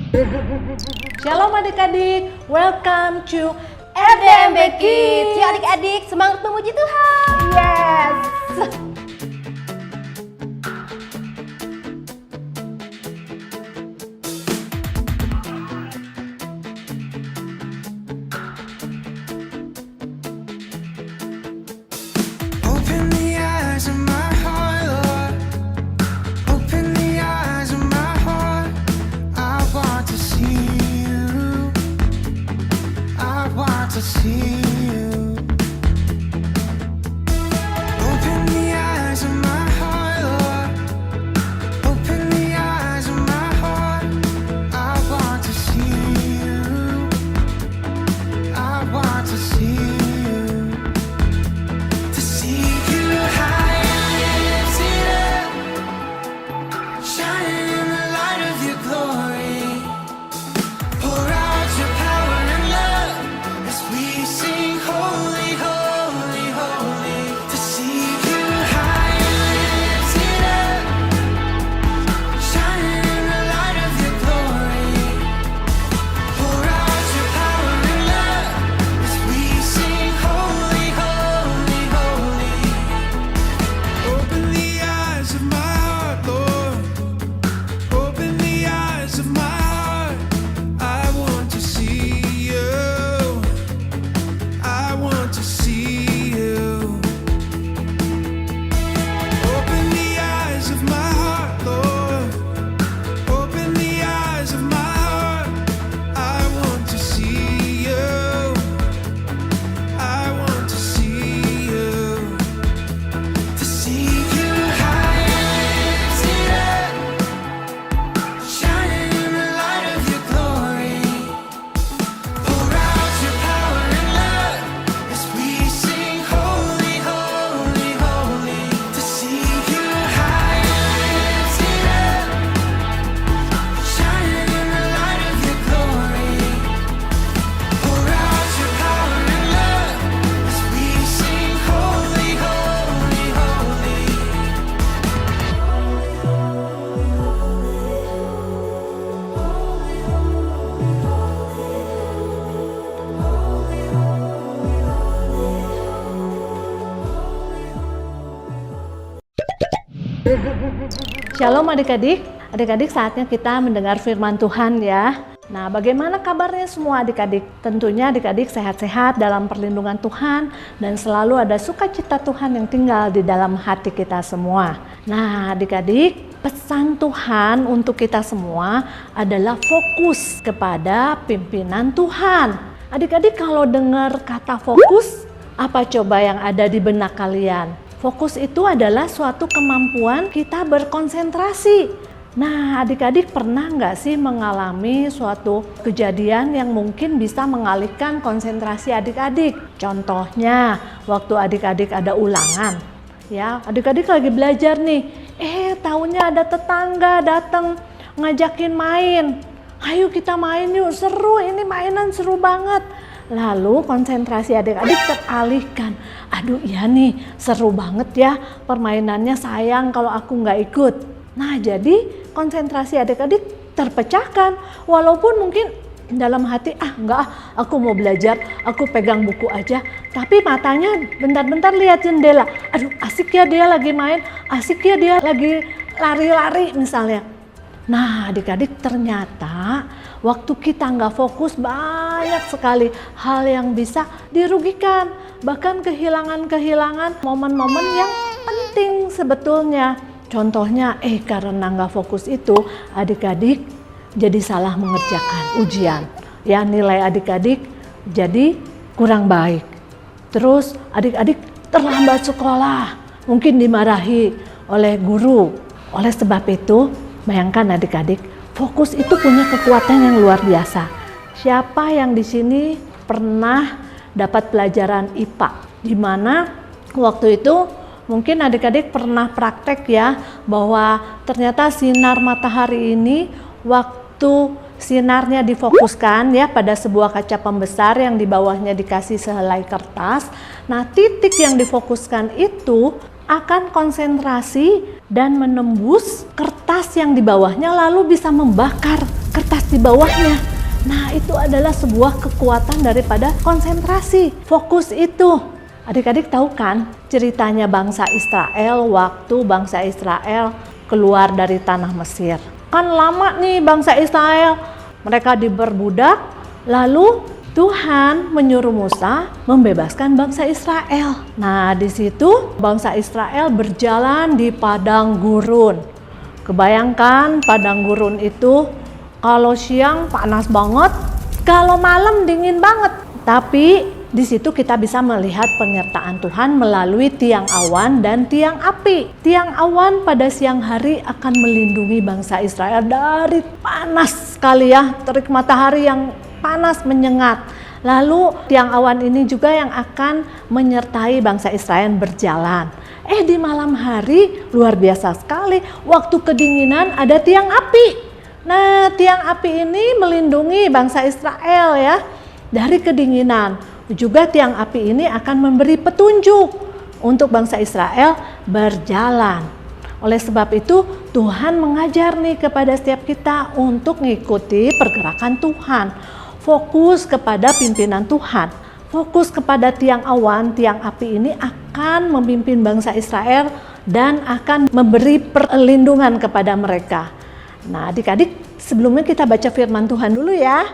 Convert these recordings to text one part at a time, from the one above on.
Shalom adik-adik, welcome to FDMB Kids. Yuk adik-adik, semangat memuji Tuhan. Yes. Open the eyes of my heart, Lord. Open the eyes of my heart. I want to see you. I want to see you. Open the eyes of my heart, Lord. Open the eyes of my heart. I want to see you. I want to see you. To see you high and lifted up, shining in the light of your glory. Pour out your power and love as we sing holy, holy, holy. To see you high and lifted up, shining in the light of your glory. Pour out your power and love as we sing holy, holy, holy. Open the eyes of my heart, Lord. Open the eyes of my heart. I want to see you. I want to see you. Open the eyes of my heart, Lord. Open the eyes of my heart. I want to see you. I want to see you. To see you high and lifted up, shining in the light of your glory. Pour out your power and love as we sing holy, holy, holy. To see you high and lifted up, shining in the light of your glory. Pour out your power and love as we sing holy, holy, holy. Shalom adik-adik, adik-adik saatnya kita mendengar firman Tuhan ya. Nah, bagaimana kabarnya semua adik-adik? Tentunya adik-adik sehat-sehat dalam perlindungan Tuhan dan selalu ada sukacita Tuhan yang tinggal di dalam hati kita semua. Nah, adik-adik, pesan Tuhan untuk kita semua adalah fokus kepada pimpinan Tuhan. Adik-adik kalau dengar kata fokus, apa coba yang ada di benak kalian? Fokus itu adalah suatu kemampuan kita berkonsentrasi. Nah, adik-adik pernah nggak sih mengalami suatu kejadian yang mungkin bisa mengalihkan konsentrasi adik-adik? Contohnya, waktu adik-adik ada ulangan, ya, adik-adik lagi belajar nih, taunya ada tetangga datang ngajakin main. Ayo kita main yuk, seru ini mainan seru banget. Lalu konsentrasi adik-adik teralihkan. Aduh iya nih seru banget ya permainannya, sayang kalau aku nggak ikut. Nah jadi konsentrasi adik-adik terpecahkan. Walaupun mungkin dalam hati enggak, aku mau belajar, aku pegang buku aja. Tapi matanya bentar-bentar lihat jendela. Aduh asik ya dia lagi main, asik ya dia lagi lari-lari misalnya. Nah adik-adik ternyata waktu kita nggak fokus banyak sekali hal yang bisa dirugikan. Bahkan kehilangan momen-momen yang penting sebetulnya. Contohnya karena nggak fokus itu adik-adik jadi salah mengerjakan ujian. Ya nilai adik-adik jadi kurang baik. Terus adik-adik terlambat sekolah, mungkin dimarahi oleh guru. Oleh sebab itu bayangkan adik-adik, fokus itu punya kekuatan yang luar biasa. Siapa yang di sini pernah dapat pelajaran IPA? Di mana waktu itu mungkin adik-adik pernah praktek ya, bahwa ternyata sinar matahari ini waktu sinarnya difokuskan ya pada sebuah kaca pembesar yang di bawahnya dikasih sehelai kertas. Nah, titik yang difokuskan itu akan konsentrasi dan menembus kertas yang di bawahnya lalu bisa membakar kertas atas di bawahnya. Nah, itu adalah sebuah kekuatan daripada konsentrasi, fokus itu. Adik-adik tahu kan ceritanya bangsa Israel waktu bangsa Israel keluar dari tanah Mesir. Kan lama nih bangsa Israel, mereka diperbudak, lalu Tuhan menyuruh Musa membebaskan bangsa Israel. Nah, di situ bangsa Israel berjalan di padang gurun. Kebayangkan padang gurun itu kalau siang panas banget, kalau malam dingin banget. Tapi di situ kita bisa melihat penyertaan Tuhan melalui tiang awan dan tiang api. Tiang awan pada siang hari akan melindungi bangsa Israel dari panas sekali ya, terik matahari yang panas menyengat. Lalu tiang awan ini juga yang akan menyertai bangsa Israel berjalan. Di malam hari luar biasa sekali, waktu kedinginan ada tiang api. Nah, tiang api ini melindungi bangsa Israel ya dari kedinginan. Juga tiang api ini akan memberi petunjuk untuk bangsa Israel berjalan. Oleh sebab itu Tuhan mengajar nih kepada setiap kita untuk mengikuti pergerakan Tuhan. Fokus kepada pimpinan Tuhan. Fokus kepada tiang awan, tiang api ini akan memimpin bangsa Israel dan akan memberi perlindungan kepada mereka. Nah, adik-adik, sebelumnya kita baca firman Tuhan dulu ya.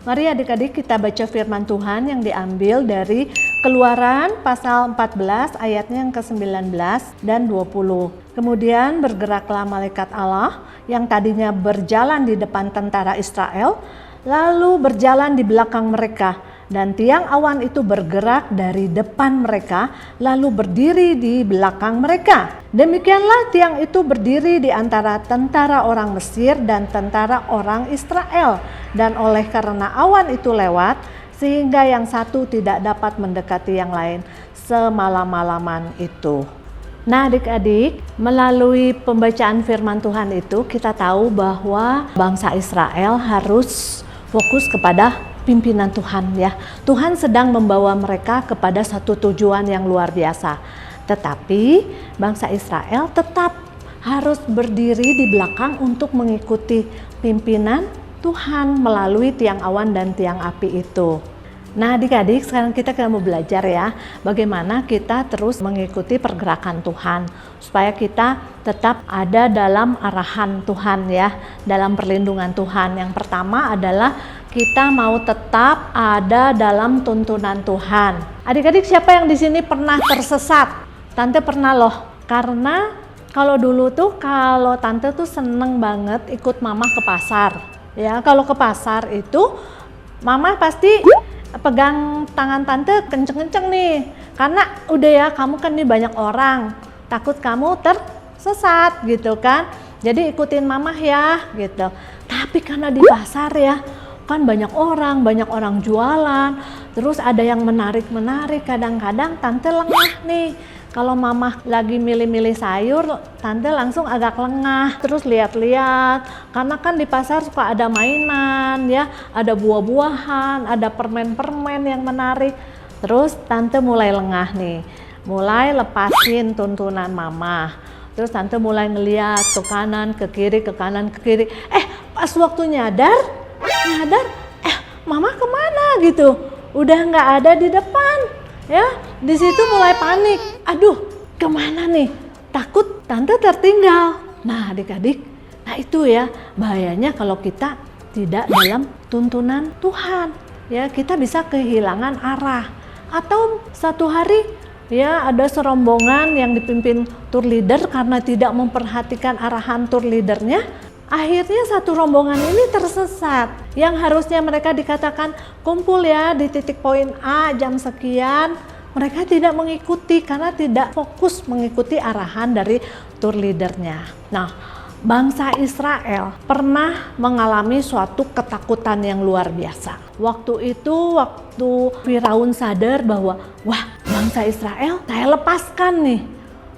Mari adik-adik kita baca firman Tuhan yang diambil dari Keluaran pasal 14 ayatnya yang ke-19 dan 20. Kemudian bergeraklah malaikat Allah yang tadinya berjalan di depan tentara Israel, lalu berjalan di belakang mereka. Dan tiang awan itu bergerak dari depan mereka, lalu berdiri di belakang mereka. Demikianlah tiang itu berdiri di antara tentara orang Mesir dan tentara orang Israel. Dan oleh karena awan itu lewat, sehingga yang satu tidak dapat mendekati yang lain semalam-malaman itu. Nah adik-adik, melalui pembacaan firman Tuhan itu kita tahu bahwa bangsa Israel harus fokus kepada pimpinan Tuhan ya. Tuhan sedang membawa mereka kepada satu tujuan yang luar biasa. Tetapi bangsa Israel tetap harus berdiri di belakang untuk mengikuti pimpinan Tuhan melalui tiang awan dan tiang api itu. Nah adik-adik, sekarang kita mau belajar ya bagaimana kita terus mengikuti pergerakan Tuhan supaya kita tetap ada dalam arahan Tuhan ya, dalam perlindungan Tuhan. Yang pertama adalah kita mau tetap ada dalam tuntunan Tuhan. Adik-adik, siapa yang di sini pernah tersesat? Tante pernah loh, karena kalau dulu tuh kalau tante tuh seneng banget ikut mama ke pasar. Ya, kalau ke pasar itu mama pasti pegang tangan tante kenceng-kenceng nih, karena udah ya kamu kan nih banyak orang, takut kamu tersesat gitu kan. Jadi ikutin mama ya gitu. Tapi karena di pasar ya kan banyak orang jualan, terus ada yang menarik, kadang-kadang tante lengah nih. Kalau mama lagi milih-milih sayur, tante langsung agak lengah, terus lihat-lihat, karena kan di pasar suka ada mainan ya, ada buah-buahan, ada permen-permen yang menarik. Terus tante mulai lengah nih, mulai lepasin tuntunan mama. Terus tante mulai ngeliat ke kanan, ke kiri, ke kanan, ke kiri. Pas waktu nyadar, mama kemana gitu, udah nggak ada di depan ya. Di situ mulai panik, aduh kemana nih, takut tante tertinggal. Nah adik-adik, nah itu ya bahayanya kalau kita tidak dalam tuntunan Tuhan ya, kita bisa kehilangan arah. Atau satu hari ya ada serombongan yang dipimpin tour leader karena tidak memperhatikan arahan tour leadernya. Akhirnya satu rombongan ini tersesat. Yang harusnya mereka dikatakan kumpul ya di titik poin A jam sekian, mereka tidak mengikuti karena tidak fokus mengikuti arahan dari tour leadernya. Nah, bangsa Israel pernah mengalami suatu ketakutan yang luar biasa. Waktu Firaun sadar bahwa wah, bangsa Israel saya lepaskan nih.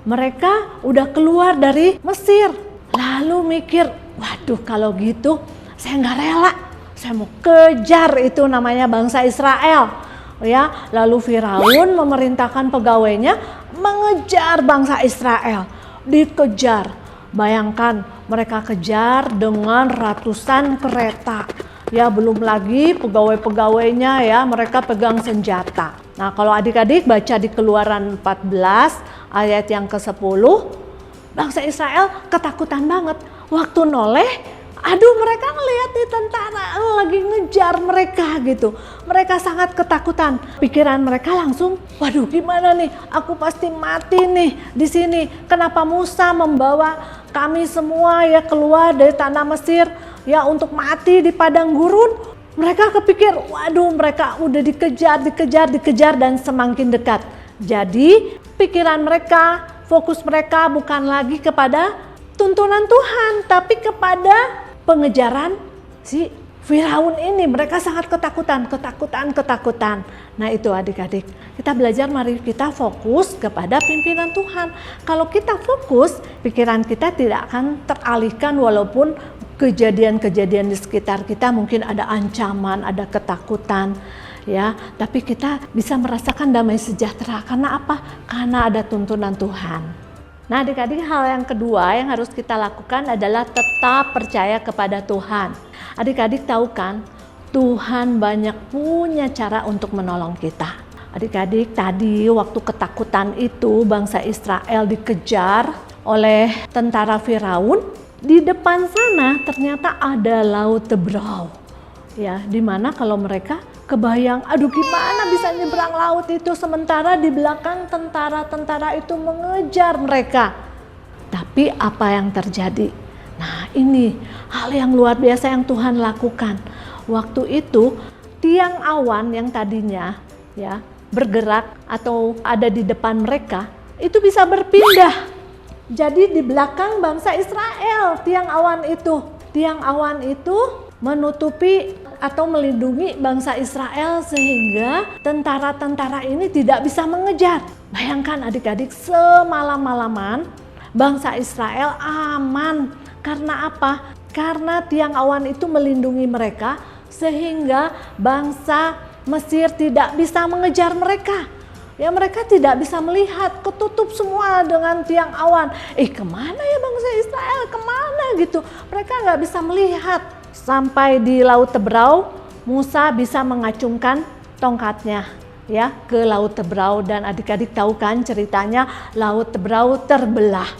Mereka udah keluar dari Mesir. Lalu mikir, waduh kalau gitu saya nggak rela, saya mau kejar itu namanya bangsa Israel ya. Lalu Firaun memerintahkan pegawainya mengejar bangsa Israel, dikejar. Bayangkan mereka kejar dengan ratusan kereta. Ya, belum lagi pegawai-pegawainya ya, mereka pegang senjata. Nah, kalau adik-adik baca di Keluaran 14 ayat yang ke-10, bangsa Israel ketakutan banget. Waktu noleh, aduh mereka ngeliat nih tentara lagi ngejar mereka gitu. Mereka sangat ketakutan. Pikiran mereka langsung, waduh gimana nih? Aku pasti mati nih di sini. Kenapa Musa membawa kami semua ya keluar dari tanah Mesir ya untuk mati di padang gurun? Mereka kepikir, waduh mereka udah dikejar dan semakin dekat. Jadi pikiran mereka, fokus mereka bukan lagi kepada tuntunan Tuhan, tapi kepada pengejaran si Firaun ini. Mereka sangat ketakutan. Nah itu adik-adik, kita belajar, mari kita fokus kepada pimpinan Tuhan. Kalau kita fokus, pikiran kita tidak akan teralihkan walaupun kejadian-kejadian di sekitar kita mungkin ada ancaman, ada ketakutan. Ya, tapi kita bisa merasakan damai sejahtera. Karena apa? Karena ada tuntunan Tuhan. Nah adik-adik, hal yang kedua yang harus kita lakukan adalah tetap percaya kepada Tuhan. Adik-adik tahu kan, Tuhan banyak punya cara untuk menolong kita. Adik-adik, tadi waktu ketakutan itu bangsa Israel dikejar oleh tentara Firaun. Di depan sana ternyata ada Laut Tebrau. Ya, dimana kalau mereka kebayang, aduh gimana bisa nyebrang laut itu sementara di belakang tentara-tentara itu mengejar mereka. Tapi apa yang terjadi? Nah ini hal yang luar biasa yang Tuhan lakukan. Waktu itu tiang awan yang tadinya ya bergerak atau ada di depan mereka itu bisa berpindah. Jadi di belakang bangsa Israel tiang awan itu menutupi atau melindungi bangsa Israel sehingga tentara-tentara ini tidak bisa mengejar. Bayangkan adik-adik, semalam-malaman bangsa Israel aman. Karena apa? Karena tiang awan itu melindungi mereka sehingga bangsa Mesir tidak bisa mengejar mereka. Ya mereka tidak bisa melihat, ketutup semua dengan tiang awan. Kemana ya bangsa Israel, kemana gitu. Mereka nggak bisa melihat. Sampai di Laut Tebrau, Musa bisa mengacungkan tongkatnya ya ke Laut Tebrau. Dan adik-adik tahu kan ceritanya, Laut Tebrau terbelah.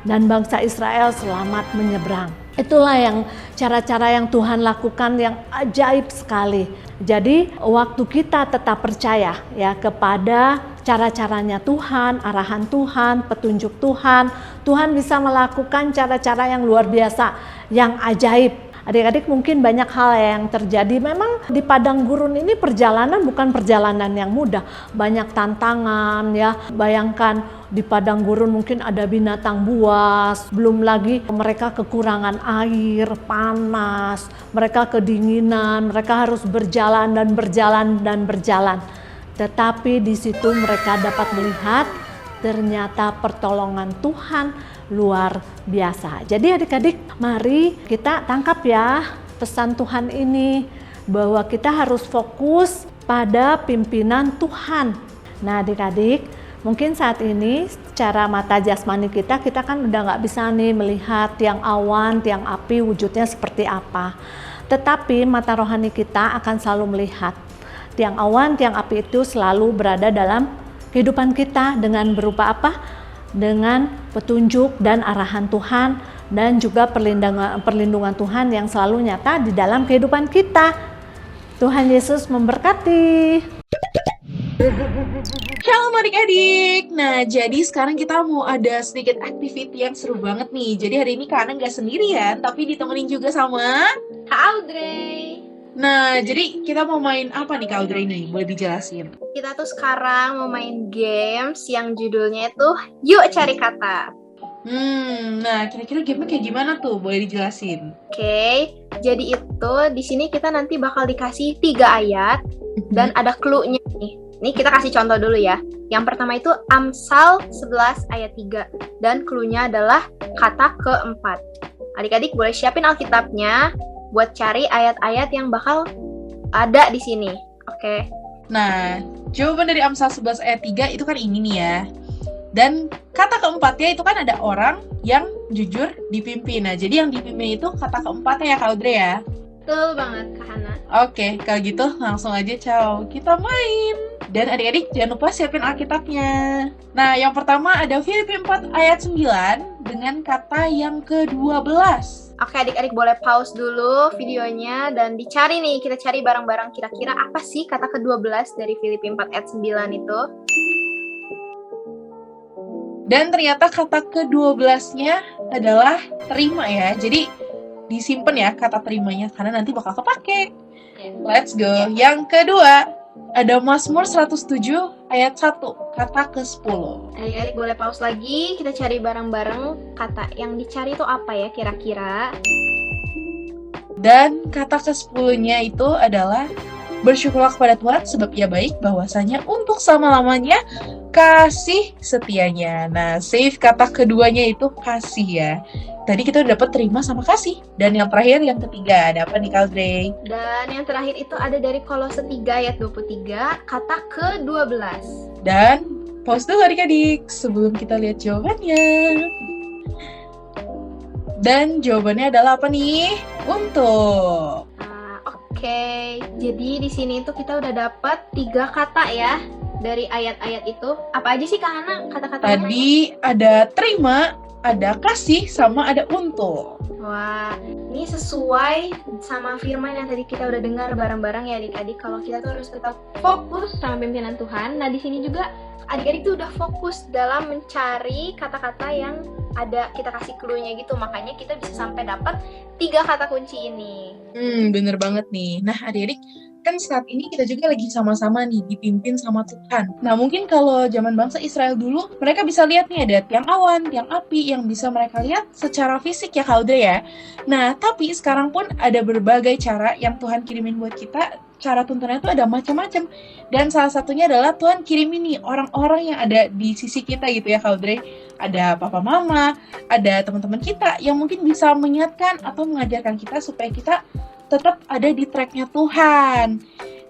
Dan bangsa Israel selamat menyeberang. Itulah yang cara-cara yang Tuhan lakukan yang ajaib sekali. Jadi waktu kita tetap percaya ya kepada cara-caranya Tuhan, arahan Tuhan, petunjuk Tuhan, Tuhan bisa melakukan cara-cara yang luar biasa, yang ajaib. Adik-adik mungkin banyak hal yang terjadi. Memang di padang gurun ini perjalanan bukan perjalanan yang mudah. Banyak tantangan ya. Bayangkan di padang gurun mungkin ada binatang buas. Belum lagi mereka kekurangan air, panas. Mereka kedinginan. Mereka harus berjalan. Tetapi di situ mereka dapat melihat ternyata pertolongan Tuhan luar biasa. Jadi adik-adik, mari kita tangkap ya pesan Tuhan ini, bahwa kita harus fokus pada pimpinan Tuhan. Nah adik-adik, mungkin saat ini secara mata jasmani kita kan udah nggak bisa nih melihat tiang awan, tiang api wujudnya seperti apa. Tetapi mata rohani kita akan selalu melihat tiang awan, tiang api itu selalu berada dalam kehidupan kita dengan berupa apa? Dengan petunjuk dan arahan Tuhan dan juga perlindungan Tuhan yang selalu nyata di dalam kehidupan kita. Tuhan Yesus memberkati. Shalom adik-adik. Nah, jadi sekarang kita mau ada sedikit activity yang seru banget nih. Jadi hari ini Kak Ana nggak sendirian, tapi ditemenin juga sama Kak Audrey. Nah, jadi kita mau main apa nih Kak Audrey nih? Boleh dijelasin? Kita tuh sekarang mau main games yang judulnya itu Yuk Cari Kata. Nah kira-kira game kayak gimana tuh? Boleh dijelasin? Oke, jadi itu di sini kita nanti bakal dikasih 3 ayat dan ada clue-nya nih. Nih kita kasih contoh dulu ya. Yang pertama itu Amsal 11 ayat 3 dan clue-nya adalah kata keempat. Adik-adik boleh siapin Alkitabnya buat cari ayat-ayat yang bakal ada di sini. Oke. Nah, jawaban dari Amsal 11 ayat 3 itu kan ini nih ya. Dan kata keempatnya itu kan ada orang yang jujur dipimpin. Nah, jadi yang dipimpin itu kata keempatnya ya Kak Audrey ya. Betul banget, Kak Hana. Oke, kalau gitu langsung aja kita main. Dan adik-adik jangan lupa siapin Alkitabnya. Nah, yang pertama ada Filipi 4 ayat 9 dengan kata yang ke-12. Oke, adik-adik boleh pause dulu videonya dan dicari nih, kita cari bareng-bareng kira-kira apa sih kata ke-12 dari Filipi 4 ayat 9 itu. Dan ternyata kata ke-12-nya adalah terima ya. Jadi disimpan ya kata terimanya karena nanti bakal kepake. Let's go. Yang kedua, ada Mazmur 107 ayat 1, kata ke-10. Adik-adik boleh pause lagi, kita cari bareng-bareng kata yang dicari itu apa ya kira-kira. Dan kata ke-10-nya itu adalah bersyukurlah kepada Tuhan sebab Ia baik, bahwasanya untuk selama-lamanya kasih setianya. Nah, save kata keduanya itu kasih ya. Tadi kita udah dapat terima sama kasih. Dan yang terakhir, yang ketiga, ada apa nih Kak Audrey? Dan yang terakhir itu ada dari Kolose 3 ayat 23, kata ke-12. Dan pause dulu adik-adik sebelum kita lihat jawabannya. Dan jawabannya adalah apa nih? Untuk. Oke, jadi di sini tuh kita udah dapat 3 kata ya dari ayat-ayat itu. Apa aja sih Kak Hana kata-katanya? Tadi ada terima, ada kasih, sama ada untuk. Wah, ini sesuai sama firman yang tadi kita udah dengar bareng-bareng ya adik-adik. Kalau kita tuh harus tetap fokus sama pimpinan Tuhan. Nah, di sini juga adik-adik tuh udah fokus dalam mencari kata-kata yang ada kita kasih clue-nya gitu. Makanya kita bisa sampai dapat 3 kata kunci ini. Bener banget nih. Nah, adik-adik, kan saat ini kita juga lagi sama-sama nih dipimpin sama Tuhan. Nah, mungkin kalau zaman bangsa Israel dulu, mereka bisa lihat nih ada tiang awan, tiang api yang bisa mereka lihat secara fisik ya Kak Audrey ya. Nah, tapi sekarang pun ada berbagai cara yang Tuhan kirimin buat kita. Cara tuntunannya itu ada macam-macam. Dan salah satunya adalah Tuhan kirimin nih orang-orang yang ada di sisi kita gitu ya Kak Audrey. Ada papa mama, ada teman-teman kita yang mungkin bisa mengingatkan atau mengajarkan kita supaya kita tetap ada di tracknya Tuhan.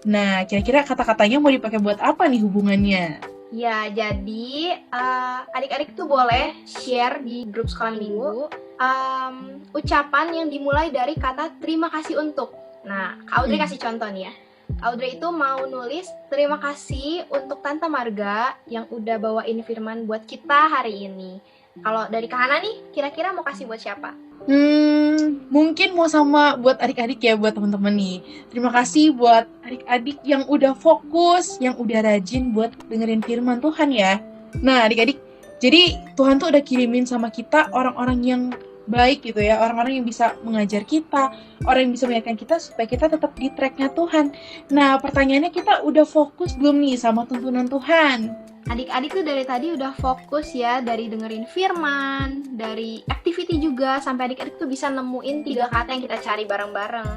Nah, kira-kira kata-katanya mau dipakai buat apa nih hubungannya? Ya, jadi adik-adik tuh boleh share di grup sekolah minggu ucapan yang dimulai dari kata terima kasih untuk. Nah, Kak Audrey kasih contoh nih ya. Audrey itu mau nulis terima kasih untuk Tante Marga yang udah bawain firman buat kita hari ini. Kalau dari Kak Hana nih, kira-kira mau kasih buat siapa? Mungkin mau sama buat adik-adik ya, buat teman-teman nih. Terima kasih buat adik-adik yang udah fokus, yang udah rajin buat dengerin firman Tuhan ya. Nah, adik-adik, jadi Tuhan tuh udah kirimin sama kita orang-orang yang baik gitu ya, orang-orang yang bisa mengajar kita, orang yang bisa mengingatkan kita supaya kita tetap di tracknya Tuhan. Nah, pertanyaannya kita udah fokus belum nih sama tuntunan Tuhan? Adik-adik tuh dari tadi udah fokus ya, dari dengerin firman, dari activity juga, sampai adik-adik tuh bisa nemuin 3 kata yang kita cari bareng-bareng.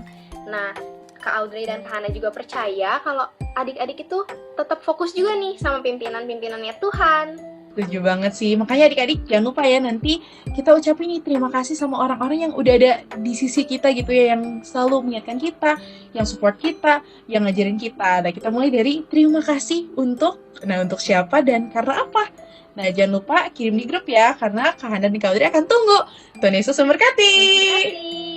Nah, Kak Audrey dan Kak Hana juga percaya kalau adik-adik itu tetap fokus juga nih sama pimpinan-pimpinannya Tuhan. Setuju banget sih. Makanya adik-adik jangan lupa ya, nanti kita ucapin nih terima kasih sama orang-orang yang udah ada di sisi kita gitu ya, yang selalu mengingatkan kita, yang support kita, yang ngajarin kita. Nah, kita mulai dari terima kasih untuk siapa dan karena apa. Nah, jangan lupa kirim di grup ya, karena Kak Hana dan Kak Audrey akan tunggu. Tuhan Yesus memberkati. Terima kasih.